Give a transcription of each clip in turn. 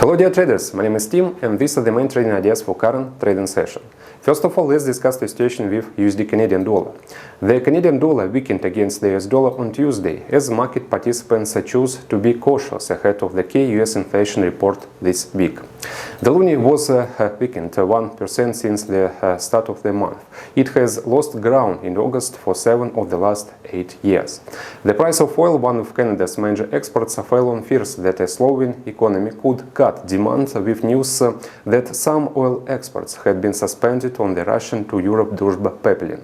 Hello dear traders, my name is Tim and these are the main trading ideas for current trading session. First of all, let's discuss the situation with USD Canadian dollar. The Canadian dollar weakened against the US dollar on Tuesday as market participants choose to be cautious ahead of the key US inflation report this week. The loonie was weakened 1% since the start of the month. It has lost ground in August for 7 of the last 8 years. The price of oil, one of Canada's major exports, fell on fears that a slowing economy could cut demand, with news that some oil exports had been suspended on the Russian to Europe Druzhba pipeline.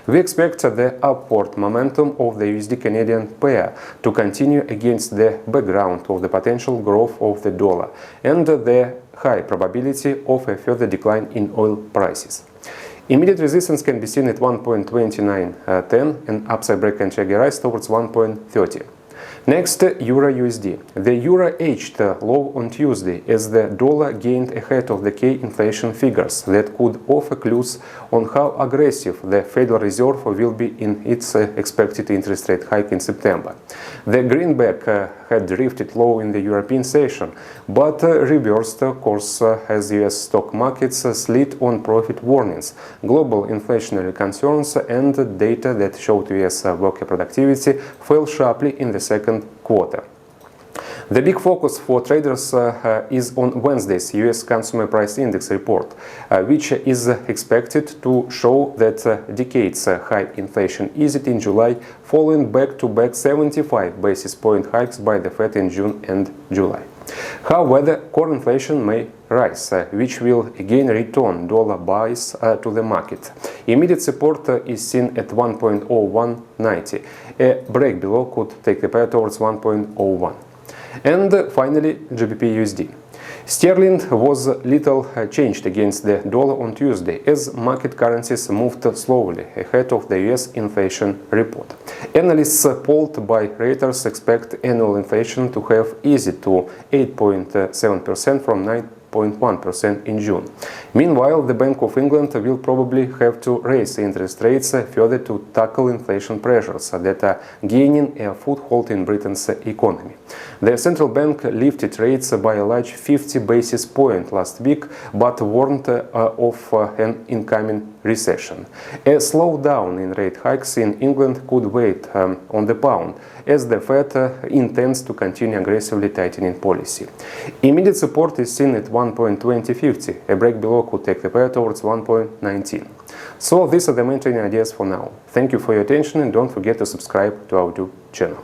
We expect the upward momentum of the USD-Canadian pair to continue against the background of the potential growth of the dollar and the high probability of a further decline in oil prices. Immediate resistance can be seen at 1.2910 and upside break can check a rise towards 1.30. Next, EURUSD. The euro edged low on Tuesday as the dollar gained ahead of the key inflation figures that could offer clues on how aggressive the Federal Reserve will be in its expected interest rate hike in September. The greenback had drifted low in the European session, but reversed course as US stock markets slid on profit warnings, global inflationary concerns, and data that showed US worker productivity fell sharply in the second quarter. The big focus for traders is on Wednesday's US Consumer Price Index report, which is expected to show that decades high inflation eased in July, following back-to-back 75 basis point hikes by the Fed in June and July. However, core inflation may rise, which will again return dollar buys to the market. Immediate support is seen at 1.0190. A break below could take the pair towards 1.01. And finally, GBPUSD. Sterling was little changed against the dollar on Tuesday as market currencies moved slowly ahead of the US inflation report. Analysts polled by Reuters expect annual inflation to have eased to 8.7% from 9.1% in June. Meanwhile, the Bank of England will probably have to raise interest rates further to tackle inflation pressures that are gaining a foothold in Britain's economy. The central bank lifted rates by a large 50 basis points last week, but warned of an incoming recession. A slowdown in rate hikes in England could weigh on the pound, as the Fed intends to continue aggressively tightening policy. Immediate support is seen at 1.2050. A break below could take the pair towards 1.19. So these are the main trading ideas for now. Thank you for your attention and don't forget to subscribe to our YouTube channel.